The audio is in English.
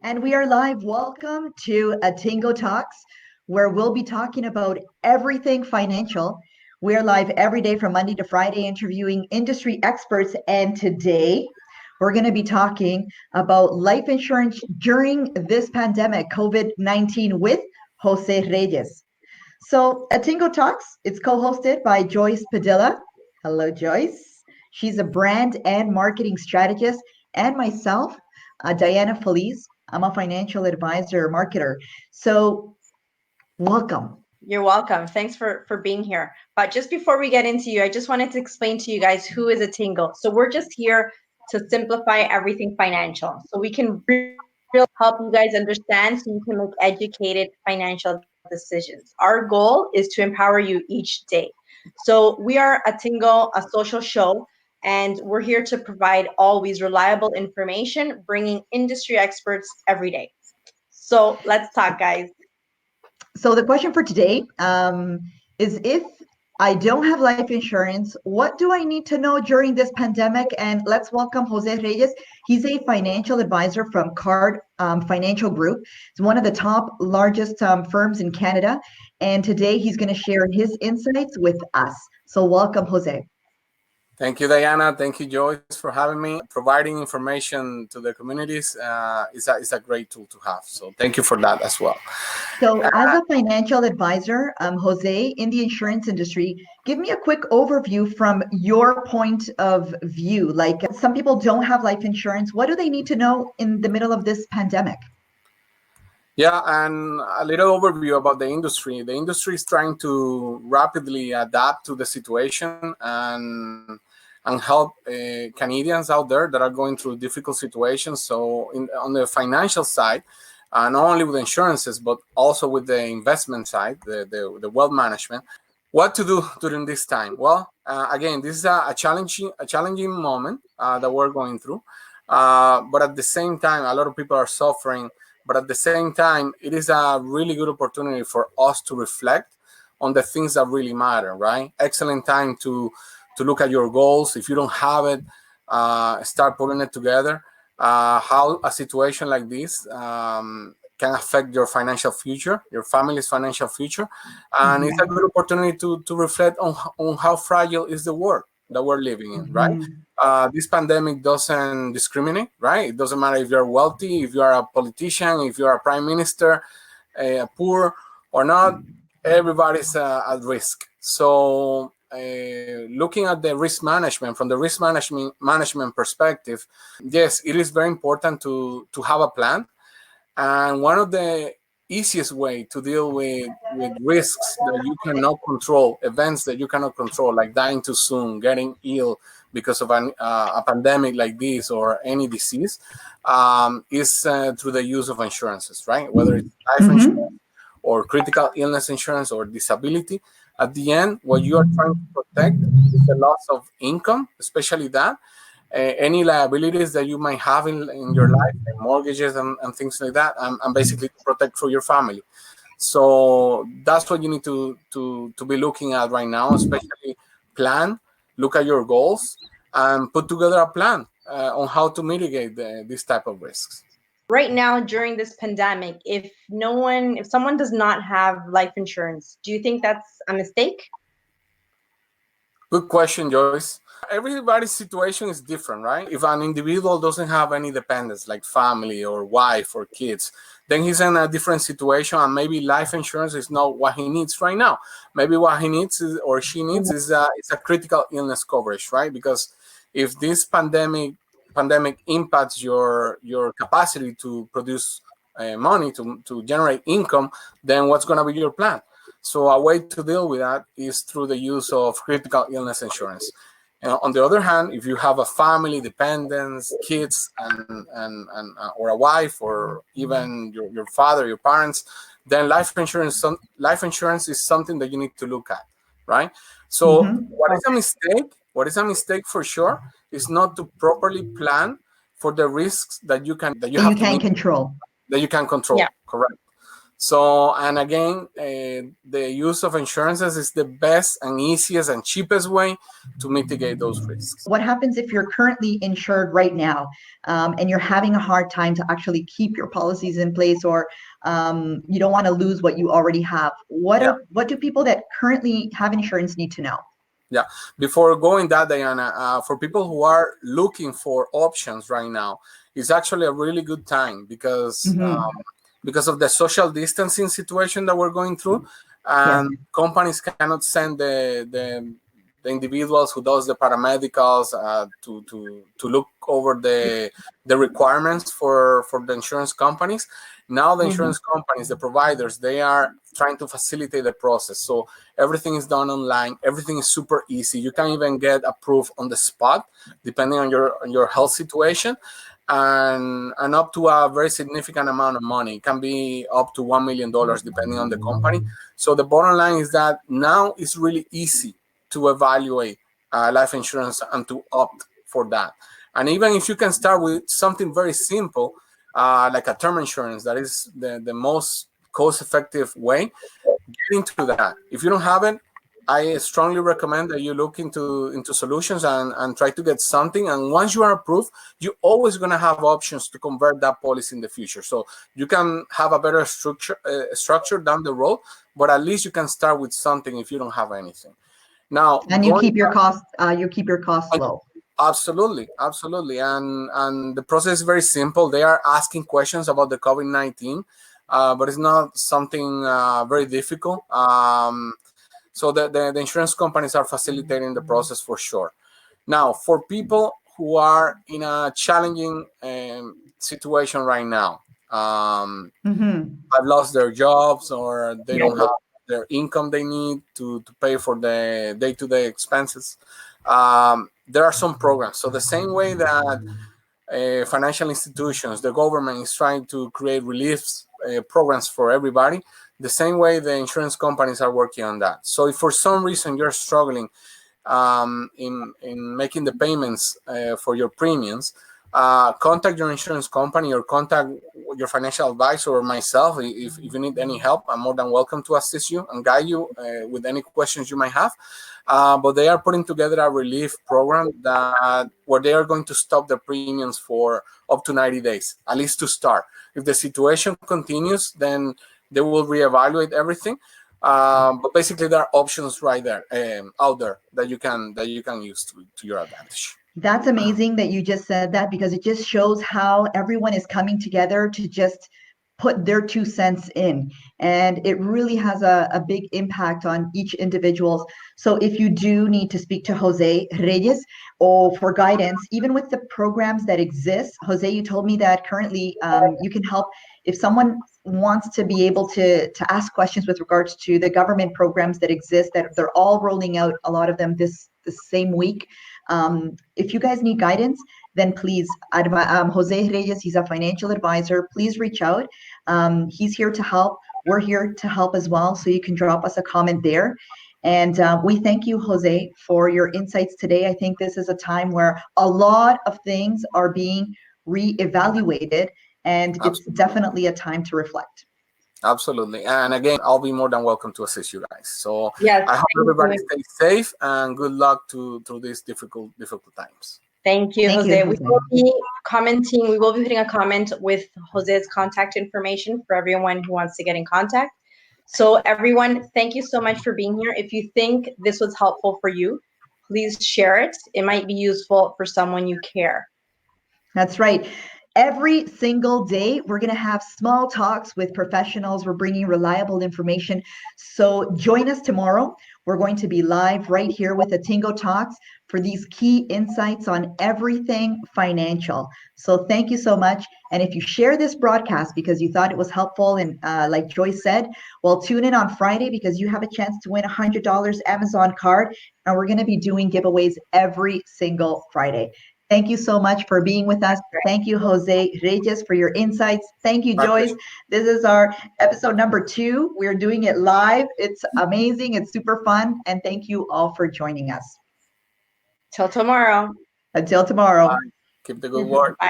And we are live. Welcome to Attingo Talks, where we'll be talking about everything financial. We are live every day from Monday to Friday, interviewing industry experts. And today, we're going to be talking about life insurance during this pandemic, COVID-19, with Jose Reyes. So, Attingo Talks, it's co-hosted by Joyce Padilla. Hello, Joyce. She's a brand and marketing strategist, and myself, Diana Feliz. I'm a financial advisor, marketer. So, welcome. You're welcome. Thanks for being here. But just before we get into you, I just wanted to explain to you guys who is Attingo. So we're just here to simplify everything financial, so we can really help you guys understand, so you can make educated financial decisions. Our goal is to empower you each day. So we are Attingo, a social show, and we're here to provide always reliable information, bringing industry experts every day. So let's talk, guys. So, the question for today is, if I don't have life insurance, what do I need to know during this pandemic? And let's welcome Jose Reyes. He's a financial advisor from Card Financial Group. It's one of the top largest firms in Canada. And today he's going to share his insights with us. So welcome, Jose. Thank you, Diana. Thank you, Joyce, for having me. Providing information to the communities is a great tool to have. So thank you for that as well. So as a financial advisor, Jose, in the insurance industry, give me a quick overview from your point of view. Like, some people don't have life insurance. What do they need to know in the middle of this pandemic? Yeah, and a little overview about the industry. The industry is trying to rapidly adapt to the situation and help Canadians out there that are going through difficult situations. So on the financial side, not only with insurances, but also with the investment side, the wealth management. What to do during this time? Well, again, this is a challenging moment that we're going through. But at the same time, a lot of people are suffering. But at the same time, it is a really good opportunity for us to reflect on the things that really matter, right? Excellent time to look at your goals. If you don't have it, start putting it together. How a situation like this can affect your financial future, your family's financial future. And it's a good opportunity to reflect on how fragile is the world that we're living in, right? This pandemic doesn't discriminate, right? It doesn't matter if you're wealthy, if you are a politician, if you are a prime minister, poor or not, everybody's at risk. So looking at the risk management, from the risk management perspective, yes, it is very important to have a plan. And one of the easiest way to deal with risks that you cannot control, events that you cannot control, like dying too soon, getting ill because of a pandemic like this or any disease, is through the use of insurances, right? Whether it's life insurance or critical illness insurance or disability. At the end, what you are trying to protect is the loss of income, especially that. Any liabilities that you might have in your life, like mortgages and things like that, and basically to protect for your family. So that's what you need to be looking at right now, especially plan, look at your goals, and put together a plan on how to mitigate this type of risks. Right now, during this pandemic, if someone does not have life insurance, do you think that's a mistake? Good question, Joyce. Everybody's situation is different, right? If an individual doesn't have any dependents, like family or wife or kids, then he's in a different situation, and maybe life insurance is not what he needs right now. Maybe what he needs or she needs is a critical illness coverage, right? Because if this pandemic impacts your capacity to produce money, to generate income, then what's going to be your plan? So a way to deal with that is through the use of critical illness insurance. On the other hand, if you have a family, dependents, kids, and or a wife, or even your father, your parents, then life insurance is something that you need to look at, right? So what is a mistake? What is a mistake for sure is not to properly plan for the risks that you can control. That you can control. Yeah. Correct. So, and again, the use of insurances is the best and easiest and cheapest way to mitigate those risks. What happens if you're currently insured right now, and you're having a hard time to actually keep your policies in place, or you don't want to lose what you already have? What do people that currently have insurance need to know? Yeah, before going that, Diana, for people who are looking for options right now, it's actually a really good time because of the social distancing situation that we're going through, and companies cannot send the individuals who does the paramedicals to look over the requirements for the insurance companies. Now the insurance companies, the providers, they are trying to facilitate the process. So everything is done online. Everything is super easy. You can even get approved on the spot, depending on your health situation, and up to a very significant amount of money. It can be up to $1 million, depending on the company. So the bottom line is that now it's really easy to evaluate life insurance and to opt for that. And even if you can start with something very simple, like a term insurance, that is the most cost-effective way, get into that. If you don't have it, I strongly recommend that you look into solutions and try to get something. And once you are approved, you're always going to have options to convert that policy in the future. So you can have a better structure down the road, but at least you can start with something if you don't have anything. Now, and you keep your costs low. Absolutely, and the process is very simple. They are asking questions about the COVID-19, but it's not something very difficult. So the insurance companies are facilitating the process for sure. Now, for people who are in a challenging situation right now, have lost their jobs, or they don't have their income they need to pay for the day-to-day expenses, there are some programs. So the same way that financial institutions, the government is trying to create relief programs for everybody, the same way the insurance companies are working on that. So if for some reason you're struggling in making the payments for your premiums, contact your insurance company or contact your financial advisor or myself. If you need any help, I'm more than welcome to assist you and guide you with any questions you might have. But they are putting together a relief program where they are going to stop the premiums for up to 90 days, at least to start. If the situation continues, then they will reevaluate everything. But basically, there are options right there, out there that you can use to your advantage. That's amazing that you just said that, because it just shows how everyone is coming together to just put their 2 cents in. And it really has a big impact on each individual. So if you do need to speak to Jose Reyes or for guidance, even with the programs that exist, Jose, you told me that currently you can help if someone wants to be able to ask questions with regards to the government programs that exist, that they're all rolling out, a lot of them this same week. If you guys need guidance, then please, Jose Reyes, he's a financial advisor. Please reach out. He's here to help. We're here to help as well. So you can drop us a comment there. And we thank you, Jose, for your insights today. I think this is a time where a lot of things are being reevaluated, and Absolutely. It's definitely a time to reflect. Absolutely. And again, I'll be more than welcome to assist you guys. So Yes, I hope everybody stays safe, and good luck through these difficult times. Thank you, Thank Jose. you, We Jose. will be commenting. We will be putting a comment with Jose's contact information for everyone who wants to get in contact. So everyone, thank you so much for being here. If you think this was helpful for you, please share it. It might be useful for someone you care. That's right. Every single day, we're going to have small talks with professionals. We're bringing reliable information. So join us tomorrow. We're going to be live right here with Attingo Talks for these key insights on everything financial. So thank you so much. And if you share this broadcast because you thought it was helpful, and like Joyce said, well, tune in on Friday because you have a chance to win a $100 Amazon card. And we're going to be doing giveaways every single Friday. Thank you so much for being with us. Thank you, Jose Reyes, for your insights. Thank you, Joyce. This is our episode number 2. We're doing it live. It's amazing. It's super fun. And thank you all for joining us. Till tomorrow. Until tomorrow. Bye. Keep the good work. Bye.